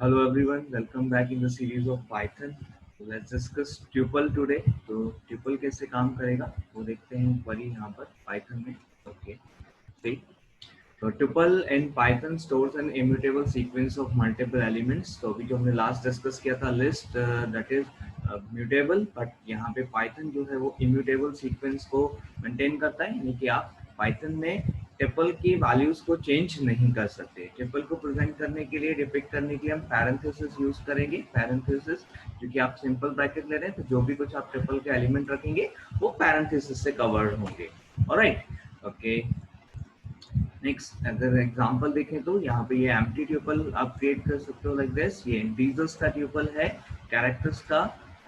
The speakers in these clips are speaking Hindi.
Hello everyone, welcome back in the series of Python. So let's discuss tuple today. तो tuple कैसे काम करेगा वो देखते हैं एक बारी यहाँ पर Python में. Okay, see. So tuple in Python stores an immutable sequence of multiple elements. तो अभी जो हमने last discuss किया था list that is mutable, but यहाँ पे Python जो है वो immutable sequence को maintain करता है, यानी कि आप Python में ट्रिपल की वैल्यूज को चेंज नहीं कर सकते. ट्रिपल को प्रेजेंट करने के लिए, डिपिक्ट करने के लिए हम पैरेंथेसिस यूज करेंगे. पैरेंथेसिस क्योंकि आप सिंपल ब्रैकेट ले रहे हैं, तो जो भी कुछ आप ट्रिपल के एलिमेंट रखेंगे वो पैरेंथेसिस से कवर्ड होंगे. Alright, okay. नेक्स्ट अगर एग्जांपल देखें तो यहाँ पे ये एम्प्टी ट्यूपल आप क्रिएट कर सकते हो लाइक दिस. ये इंटीजर्स का ट्यूपल है, कैरेक्टर्स का,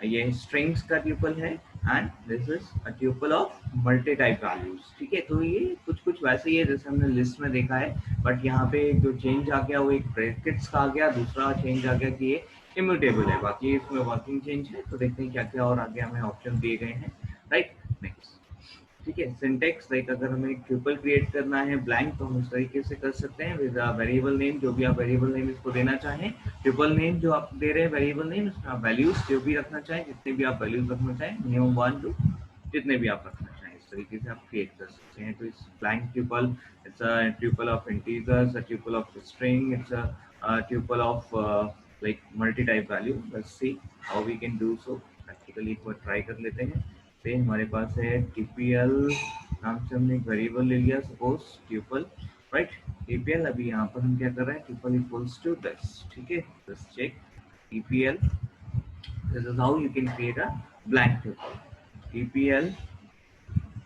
ये स्ट्रिंग्स का ट्यूपल है, and this is a tuple of multi type values. ठीक है, तो ये कुछ कुछ वैसे ही है जैसे हमने लिस्ट में देखा है, बट यहाँ पे जो चेंज आ गया वो एक ब्रैकेट्स का आ गया, दूसरा चेंज आ गया कि ये इम्यूटेबल है. बाकी इसमें वर्किंग चेंज है, तो देखते हैं क्या क्या और आगे हमें ऑप्शन दिए गए हैं. Right, next. ठीक है, सिंटेक्स लाइक अगर हमें एक ट्यूपल क्रिएट करना है ब्लैंक, तो हम इस तरीके से कर सकते हैं विद वेरिएबल नेम. जो भी आप वेरिएबल नेम इसको देना चाहें, ट्यूपल नेम जो आप दे रहे हैं वेरिएबल नेम, इसमें आप वैल्यूज जो भी रखना चाहें, जितने भी आप वैल्यूज रखना चाहें, मिनिमम 1 टू जितने भी आप रखना चाहें, इस तरीके से आप क्रिएट कर सकते हैं. तो इस blank tuple, it's a tuple of integers, a tuple of string, it's a tuple of like multi type value. Let's see how we can do so. Practically एक बार ट्राई कर लेते हैं. पे हमारे पास है टीपीएल नाम से हमने एक वेरिएबल ले लिया, सपोज ट्यूपल. Right, TPL. अभी यहाँ पर हम क्या कर रहे हैं, ट्यूपल इक्वल्स टू दिस. ठीक है, this check TPL. This is how you can create a blank tuple. TPL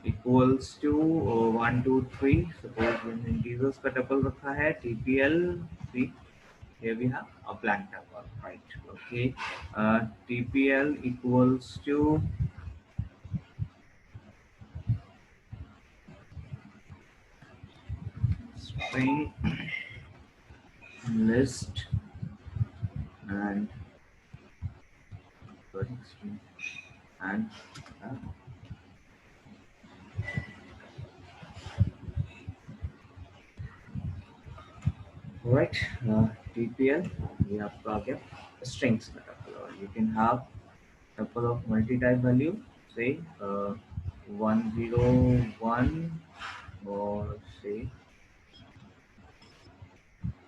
equals to 1 2 3. Suppose integers का टपल रखा है TPL 3. Here we have a blank tuple, right? Okay, TPL equals to string list and string and right, TPL ये आपका आ गया strings का tuple. और you can have tuple of multi-type value, say 101 or say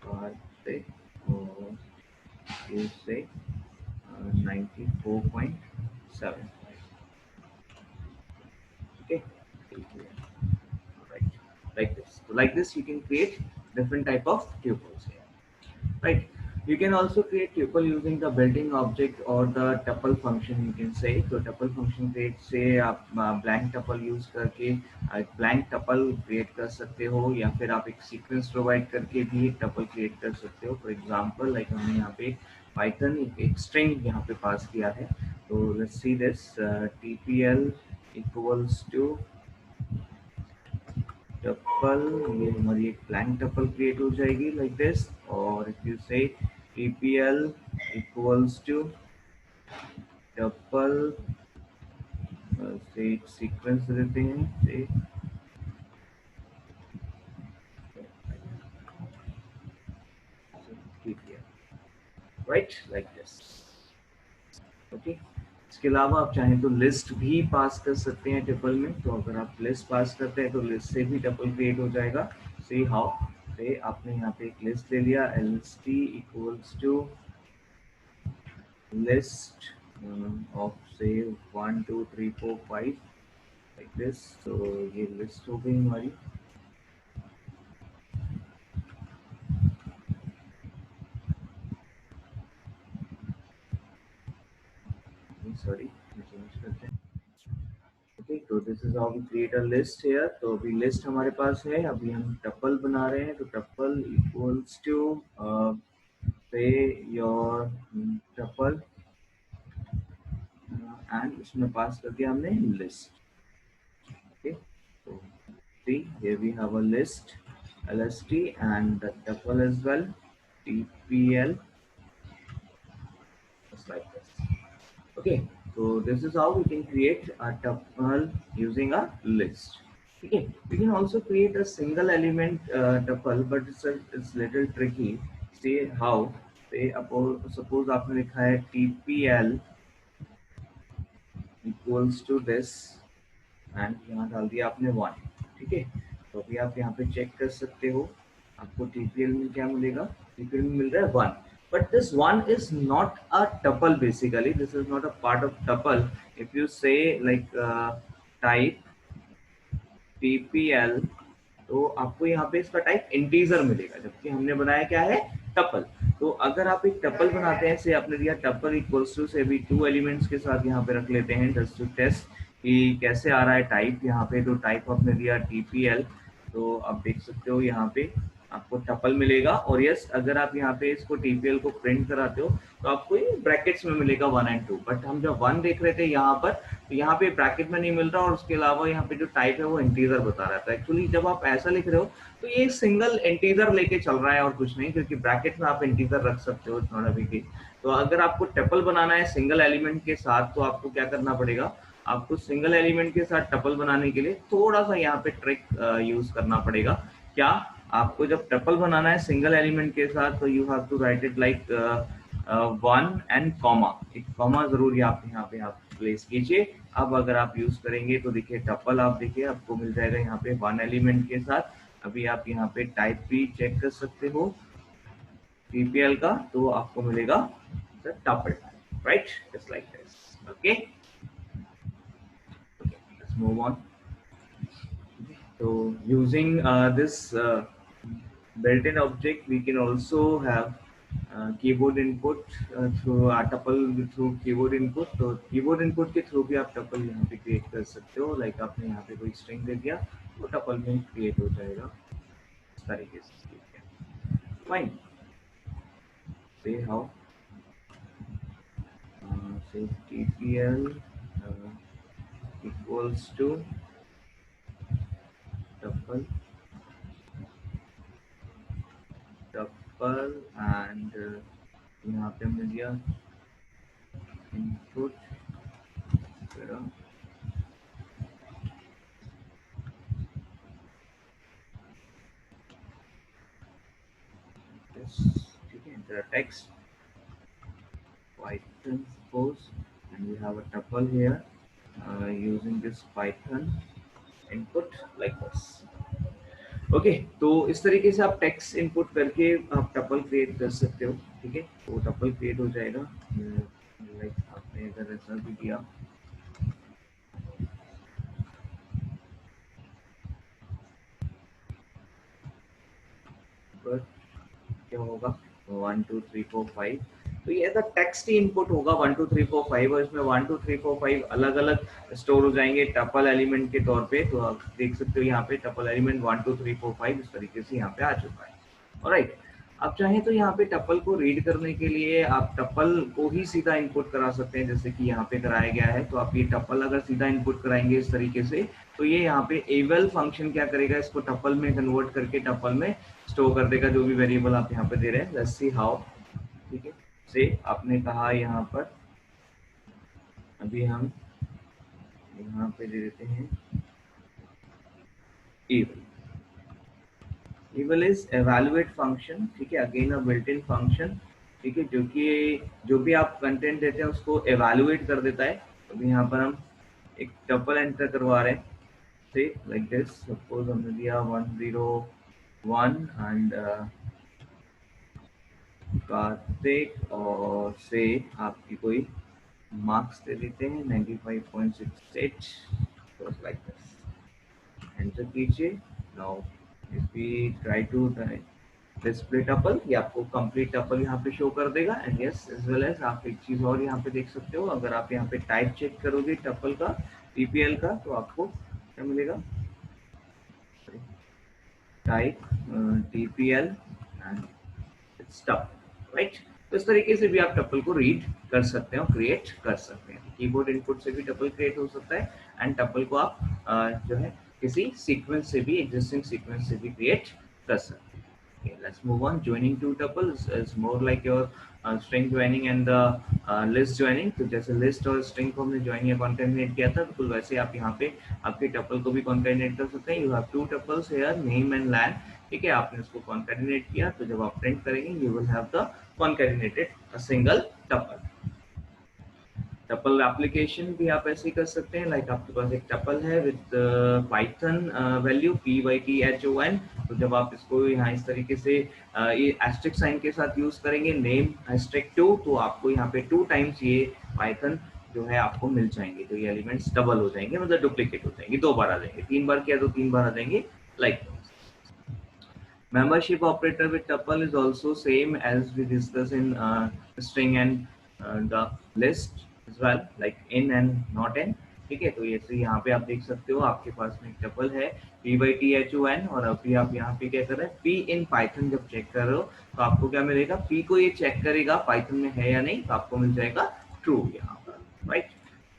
5 say or you say 94.7. Okay, right, like this. So like this you can create different type of tuples here. Right, you can also create tuple using the built-in object or the tuple function, you can say. So tuple function create से आप blank tuple use करके एक blank tuple create कर सकते हो, या फिर आप एक sequence provide करके भी एक tuple create कर सकते हो. For example, like हमने यहाँ पे Python एक string यहाँ पे पास किया है. तो let's see this. TPL equals to tuple, ये हमारी एक ब्लैंक टपल क्रिएट हो जाएगी लाइक दिस. और इफ यू से टीपीएल इक्वल्स टू टपल से एक सीक्वेंस देते हैं, से TPL, right, like this. Okay, इसके अलावा आप चाहें तो लिस्ट भी पास कर सकते हैं टपल में. तो अगर आप लिस्ट पास करते हैं तो लिस्ट से भी टपल क्रिएट हो जाएगा. See how. से आपने यहाँ पे एक लिस्ट ले लिया, lst equals to list of say 1 2 3 4 5 like this. So ये list हो गई हमारी. सॉरी, चेंज करते हैं. ओके, तो this is how we create a list here. तो अभी लिस्ट हमारे पास है, अभी हम टपल बना रहे हैं. तो टपल इक्वल्स टू से योर टपल एंड इसमें पास कर दिया हमने list. Okay, so see here we have a list lst and the tuple as well, tpl, just like this. Okay, so this is how we can create a tuple using a list. Okay, we can also create a single element tuple, but it's little tricky. See how. Suppose आपने लिखा है TPL equals to this and यहाँ डाल दिया आपने 1, ठीक है। तो अभी आप यहाँ पे चेक कर सकते हो, आपको TPL में क्या मिलेगा, TPL में मिल रहा है 1, but this 1 is not a tuple. Basically this is not a part of tuple. If you say like type TPL, तो आपको यहाँ पे इसका टाइप इंटीजर मिलेगा, जबकि हमने बनाया क्या है, टपल। तो अगर आप एक टपल बनाते हैं, से आपने दिया टपल इक्वल्स टू से भी 2 एलिमेंट्स के साथ यहाँ पे रख लेते हैं जस्ट टू टेस्ट कि कैसे आ रहा है टाइप यहाँ पे। तो टाइप आपने दिया TPL, तो आप देख सकते हो यहाँ पे आपको टपल मिलेगा। और यस, अगर आप यहाँ पे इसको TPL को प्रिंट कराते हो तो आपको ये ब्रैकेट्स में मिलेगा 1 और 2। बट हम जब 1 देख रहे थे यहाँ पर, तो यहाँ पे ब्रैकेट में नहीं मिल रहा, और उसके अलावा यहाँ पे जो टाइप है वो इंटीजर बता रहा था। एक्चुअली जब आप ऐसा लिख रहे हो तो ये सिंगल इंटीजर लेके चल रहा है और कुछ नहीं, क्योंकि ब्रैकेट में आप इंटीजर रख सकते हो, it's not a big deal. तो अगर आपको टपल बनाना है सिंगल एलिमेंट के साथ, तो आपको क्या करना पड़ेगा, आपको सिंगल एलिमेंट के साथ टपल बनाने के लिए थोड़ा सा यहाँ पे ट्रिक यूज करना पड़ेगा। क्या, आपको जब टपल बनाना है सिंगल एलिमेंट के साथ, तो you have to write it like 1 and comma, एक कॉमा जरूर आप यहाँ पे आप प्लेस कीजिए। अब अगर आप यूज करेंगे तो देखिए टपल, आप देखिए आपको मिल जाएगा यहाँ पे 1 एलिमेंट के साथ। अभी आप यहाँ पे टाइप भी चेक कर सकते हो TPL का, तो आपको मिलेगा tuple, right, just like this. Okay, let's move on. So using this built-in object, we can also have keyboard input through tuple through keyboard input। तो keyboard input के थ्रू भी आप टपल यहाँ पे क्रिएट कर सकते हो। लाइक आपने यहाँ पे कोई स्ट्रिंग दे दिया तो टपल में क्रिएट हो जाएगा इस तरीके से। Fine, say how, say TPL equals to tuple and यहाँ पे हमने दिया input ठीक है, the text Python suppose, and we have a tuple here using this Python input like this। Okay, तो इस तरीके से आप टेक्स्ट इनपुट करके आप टपल क्रिएट कर सकते हो, ठीक है। तो टपल क्रिएट हो जाएगा, लाइक आपने अगर ऐसा भी किया, बट क्या होगा 1 2 3 4 5, तो ये ऐसा टेक्स्ट ही इनपुट होगा 1 2 3 4 5, और इसमें 1 2 3 4 5 अलग अलग स्टोर हो जाएंगे टपल एलिमेंट के तौर पे। तो आप देख सकते हो यहाँ पे टपल एलिमेंट 1 2 3 4 5 इस तरीके से यहाँ पे आ चुका है। ऑलराइट, आप चाहें तो यहाँ पे टपल को रीड करने के लिए आप टपल को ही सीधा इनपुट करा सकते हैं, जैसे कि यहाँ पे कराया गया है। तो आप ये टपल अगर सीधा इनपुट कराएंगे इस तरीके से, तो ये यहाँ पे एवल फंक्शन क्या करेगा, इसको टपल में कन्वर्ट करके टपल में स्टोर कर देगा जो भी वेरिएबल आप यहाँ पे दे रहे हैं। लेट्स सी हाउ, ठीक है। से आपने कहा यहाँ पर, अभी हम यहाँ पे दे देते हैं एवल। एवल इज एवेलुएट फंक्शन, ठीक है, again a built in function, ठीक है, जो कि जो भी आप कंटेंट देते हैं उसको एवेलुएट कर देता है। अभी यहाँ पर हम एक टपल एंटर करवा रहे हैं, से लाइक दिस। सपोज हमने दिया 101 एंड कार्तिक, और से आपकी कोई मार्क्स दे देते हैं 95.68, लाइक दिस। एंटर कीजिए। Now if we try to display tuple, ये आपको कंप्लीट टपल यहाँ पे शो कर देगा। And yes, as well as आप एक चीज और यहाँ पे देख सकते हो, अगर आप यहाँ पे टाइप चेक करोगे टपल का TPL का, तो आपको क्या मिलेगा, type TPL and it's tuple, right. तो इस तरीके से भी आप टपल को रीड कर सकते हैं और क्रिएट कर सकते हैं। कीबोर्ड इनपुट से भी टपल क्रिएट हो सकता है, एंड टपल को आप जो है किसी सीक्वेंस से भी, एग्जिस्टिंग सीक्वेंस से भी क्रिएट कर सकते हैं। Okay, let's move on. Joining two tuples is more like your string joining and the list joining. तो जैसे list और string को हमने join या concatenate किया था, बिल्कुल वैसे आप यहाँ पे आपके tuple को भी concatenate कर सकते हैं. You have two tuples here, name and lan. ठीक है, आपने उसको concatenate किया, तो जब आप print करेंगे, you will have the concatenated a single tuple. Tuple application भी आप ऐसे ही कर सकते हैं. लाइक आपके पास एक टपल है विद पाइथन वैल्यू python. तो जब आप इसको यहाँ इस तरीके से ये एस्ट्रिक साइन के साथ यूज करेंगे नेम *2, तो आपको यहाँ पे 2 टाइम्स ये पाइथन जो है आपको मिल जाएंगे. तो ये एलिमेंट्स डबल हो जाएंगे, मतलब डुप्लीकेट हो जाएंगे, 2 बार आ जाएंगे. 3 बार किया तो 3 बार आ जाएंगे. Like membership operator with tuple is also same as we discussed in string and the list as well, like in and not in. ठीक है, तो ये यहाँ पे आप देख सकते हो आपके पास में टपल है python, और अभी आप यहाँ पे क्या कर रहे हैं, p in python जब चेक कर रहे हो तो आपको क्या मिलेगा, p को ये चेक करेगा पाइथन में है या नहीं, तो आपको मिल जाएगा ट्रू यहाँ पर. राइट,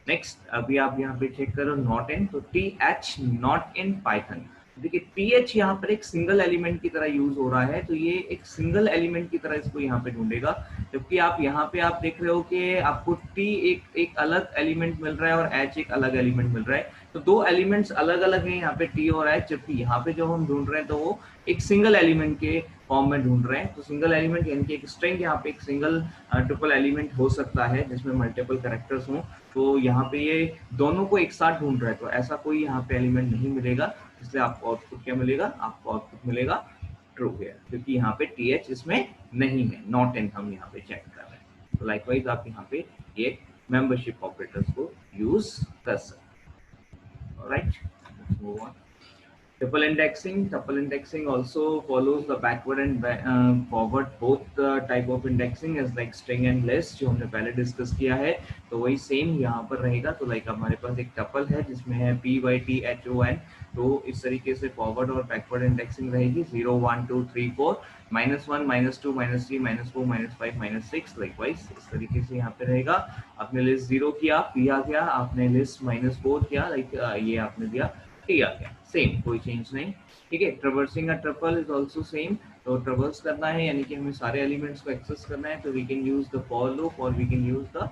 नेक्स्ट अभी आप यहाँ पे चेक करो नॉट इन, तो th नॉट इन पाइथन. देखिए th यहाँ पर एक सिंगल एलिमेंट की तरह यूज हो रहा है, तो ये एक सिंगल एलिमेंट की तरह इसको यहाँ पे ढूंढेगा. जबकि आप यहाँ पे आप देख रहे हो कि आपको t एक अलग एलिमेंट मिल रहा है और h एक अलग एलिमेंट मिल रहा है. तो 2 एलिमेंट्स अलग अलग हैं यहाँ पे t और h, जबकि यहाँ पे जो हम ढूंढ रहे हैं तो वो एक सिंगल एलिमेंट के फॉर्म में ढूंढ रहे हैं. तो सिंगल एलिमेंट यानी कि एक स्ट्रिंग, यहाँ पे एक सिंगल ट्रिपल एलिमेंट हो सकता है जिसमें मल्टीपल कैरेक्टर्स हों. तो यहाँ पे ये दोनों को एक साथ ढूंढ रहा है, तो ऐसा कोई यहाँ पे एलिमेंट नहीं मिलेगा, इसलिए आपको आउटपुट क्या मिलेगा, आपको आउटपुट मिलेगा ट्रू है, क्योंकि यहाँ पे th इसमें नहीं है, नॉट इन हम यहाँ पे चेक कर रहे हैं. तो लाइकवाइज आप यहाँ पे ये मेंबरशिप ऑपरेटर्स को यूज कर सकते हैं. Alright, let's move on. Tuple indexing also follows the backward and forward both type of indexing as like string and list, जो हमने पहले डिस्कस किया है. तो वही सेम यहाँ पर रहेगा. तो लाइक हमारे पास एक टपल है जिसमें है python, तो इस तरीके से फॉरवर्ड और बैकवर्ड इंडेक्सिंग रहेगी 0 1 2 3 4 -1 -2 -3 -4 -5 -6. लाइकवाइज इस तरीके से यहाँ पे रहेगा. आपने लिस्ट 0 किया, p आ गया, आपने लिस्ट -4 किया, लाइक ये आपने दिया, ठीक है, सेम, कोई चेंज नहीं. ठीक है, traversing a triple is also same. तो ट्रैवर्स करना है यानी कि हमें सारे एलिमेंट्स को एक्सेस करना है, तो we can use the for loop और we can use the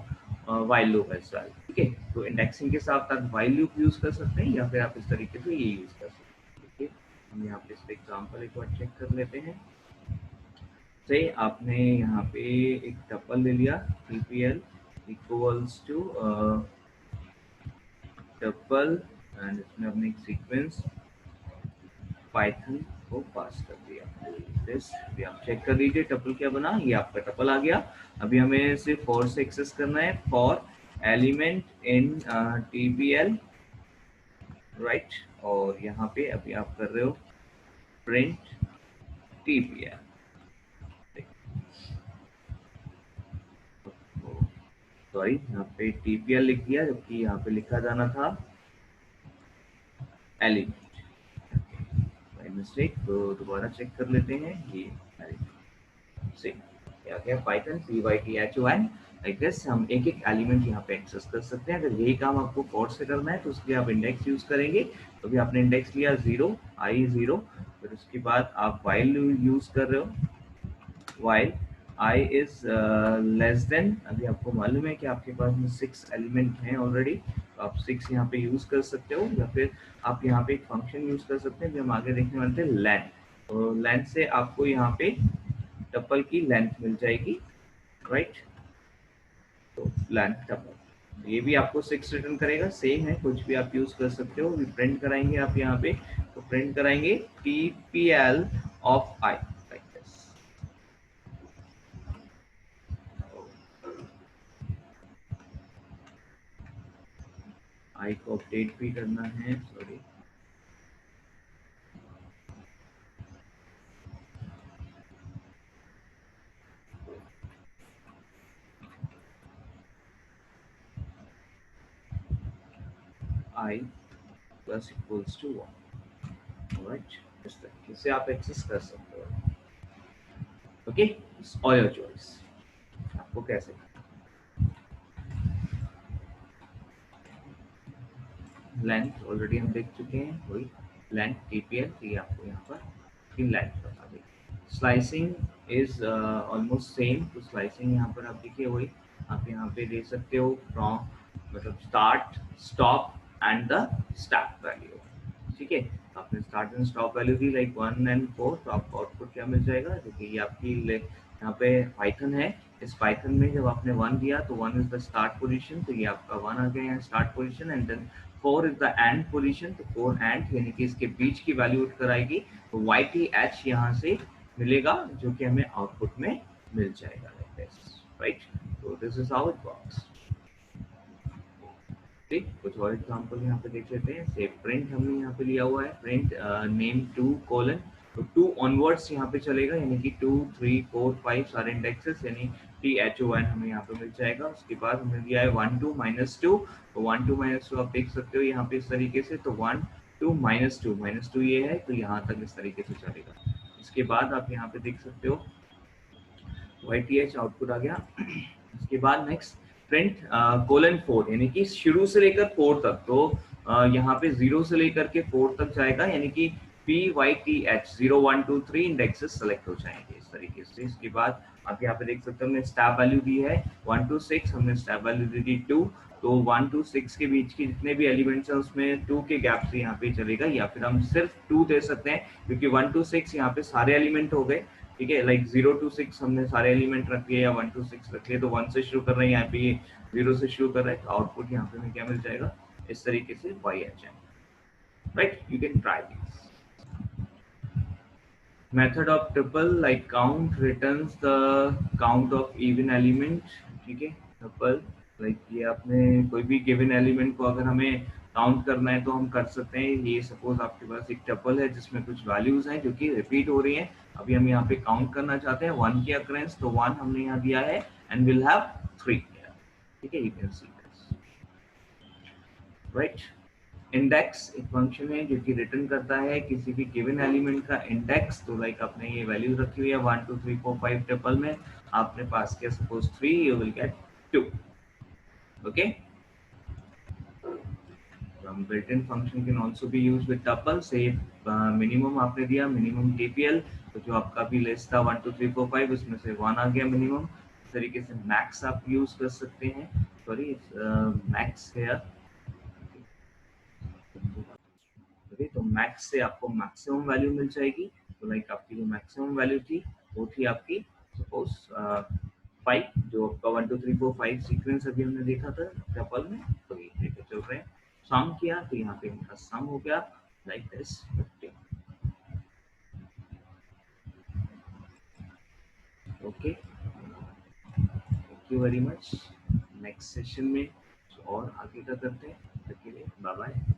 while loop as well. ठीक है, तो इंडेक्सिंग के साथ साथ व्हाइल लूप यूज कर सकते हैं या फिर आप इस तरीके से ये यूज कर सकते हैं. ठीक है, हम यहाँ पे इसका एग्जांपल एक बार चेक कर लेते हैं. से आपने यहाँ पे एक टपल ले लिया, tpl equals to tuple, and इसमें हमने एक सीक्वेंस पाइथन को पास कर दिया. दिस भी आप चेक कर लीजिए टपल क्या बना, ये आपका टपल आ गया. अभी हमें सिर्फ फॉर से एक्सेस करना है, for element in tpl, right. और यहाँ पे अभी आप कर रहे हो प्रिंट tpl. सॉरी, यहाँ पे tpl लिख दिया जबकि यहाँ पे लिखा जाना था एलिमेंट, मिस्टेक. तो दोबारा चेक कर लेते हैं. ये सेम क्या क्या पाइथन python लाइक दिस. हम एक एक एलिमेंट यहाँ पे एक्सेस कर सकते हैं. अगर यही काम आपको फॉर से करना है तो उसके लिए आप इंडेक्स यूज करेंगे. तो भी आपने इंडेक्स लिया 0 i0, फिर उसके बाद आप व्हाइल यूज कर रहे हो, while i is less than. अभी आपको मालूम है कि आपके पास में 6 एलिमेंट हैं ऑलरेडी, तो आप 6 यहाँ पे यूज कर सकते हो, या फिर आप यहाँ पे एक फंक्शन यूज कर सकते हैं जो हम आगे देखने वाले थे, लेंथ. तो लेंथ से आपको यहाँ पे टपल की लेंथ मिल जाएगी, राइट. तो लेंथ टपल, ये भी आपको 6 रिटर्न करेगा, सेम है, कुछ भी आप यूज कर सकते हो. प्रिंट कराएंगे आप यहाँ पे, तो प्रिंट कराएंगे tpl ऑफ i, आई को अपडेट भी करना है, sorry. I plus equals to 1, right. इस तरीके से आप एक्सेस कर सकते हो. Okay, it's all your choice, आपको कैसे. लेंथ ऑलरेडी हम देख चुके हैं, वही लेंथ tpl, ये आपको यहाँ पर लेंथ बता देगी. Slicing is almost same. तो स्लाइसिंग यहाँ पर आप देखिए वही आप यहाँ पे दे सकते हो फ्रॉम मतलब start stop and the start value. ठीक है, आपने start and stop value the like 1 and 4, तो आपको आउटपुट क्या मिल जाएगा? देखिए ये आपकी यहाँ पे पाइथन है। इस पाइथन में जब आपने 1 दिया तो 1 इज द स्टार्ट पोजीशन, तो ये आपका 1 आ गया यहाँ start position, and then 4 is the end position, तो 4 एंड यानी कि इसके बीच की वैल्यू उठ कर आएगी, तो YTH यहाँ से मिलेगा जो कि हमें आउटपुट में मिल जाएगा लाइक दिस, राइट? तो this is how it works. ठीक, कुछ और एग्जांपल यहाँ पे देख लेते हैं। से प्रिंट हमने यहाँ पे लिया हुआ है, प्रिंट नेम 2 कोलन, तो 2 ऑनवर्ड्स यहाँ पे चलेगा, यानी कि 2 3 4 5 सारे इंडेक्सेस, यानी THON हमें यहाँ पे मिल जाएगा। उसके बाद हमने दिया है 1 2 -2, तो 1 2 -2 आप देख सकते हो यहाँ पे इस तरीके से, तो 1 2 -2 ये है, तो यहाँ तक इस तरीके से चलेगा। इसके बाद आप यहाँ पे देख सकते हो YTH आउटपुट आ गया। इसके बाद नेक्स्ट प्रिंट कोलन 4, यानी कि शुरू से लेकर 4 तक, तो यहाँ पे 0 से लेकर के 4 तक जाएगा, यानी कि PYTH 0 1 2 3 इंडेक्सेस सेलेक्ट हो जाएंगे इस तरीके से। इसके बाद आप यहाँ पे देख सकते हो हमने स्टैब वैल्यू दी है 1 to 6, हमने स्टैब वैल्यू दी थी 2, तो 1 to 6 के बीच के जितने भी एलिमेंट्स हैं उसमें 2 के गैप से यहाँ पे चलेगा, या फिर हम सिर्फ 2 दे सकते हैं क्योंकि 1 to 6 यहाँ पे सारे एलिमेंट हो गए। ठीक है, लाइक 0 to 6 हमने सारे एलिमेंट रख लिए या 1 to 6 रख लिए, तो 1 से शुरू कर रहे हैं, यहाँ पे 0 से शुरू कर रहे हैं, तो आउटपुट यहाँ पे हमें क्या मिल जाएगा इस तरीके से YHN, right? You can try this. Method of tuple like count returns the count of even element। ठीक है, tuple like ये आपने कोई भी given element को अगर हमें काउंट करना है तो हम कर सकते हैं। ये सपोज आपके पास एक टपल है जिसमें कुछ वैल्यूज हैं जो कि रिपीट हो रही हैं, अभी हम यहाँ पे काउंट करना चाहते हैं 1 की अकरेंस, तो 1 हमने यहाँ दिया है एंड विल हैव 3। ठीक है, you can see this, right? Index एक फंक्शन है जो कि रिटर्न करता है किसी भी गिवन एलिमेंट का इंडेक्स। तो लाइक आपने ये वैल्यू रखी हुई है 1 2 3 4 5 ट्रिपल में, आपने पास किया suppose 3, you will get 2। Okay, built in function can also be used with tuple। से मिनिमम आपने दिया मिनिमम TPL, तो जो आपका भी लिस्ट था 1 2 3 4 5 उसमें से 1 आ गया मिनिमम। इस तरीके से मैक्स आप यूज कर सकते हैं, सॉरी मैक्स है, तो मैक्स से आपको मैक्सिमम वैल्यू मिल जाएगी। तो लाइक आपकी जो मैक्सिमम वैल्यू थी वो थी आपकी सपोज 5, जो आपका 1 2 3 4 5 सीक्वेंस अभी हमने देखा था टपल में, तो ये लेके चल रहे हैं। सम किया तो यहाँ पे इनका सम हो गया like this 15। Okay, thank you very much. Next session में और आगे का करते हैं, तब के लिए बाय बाय।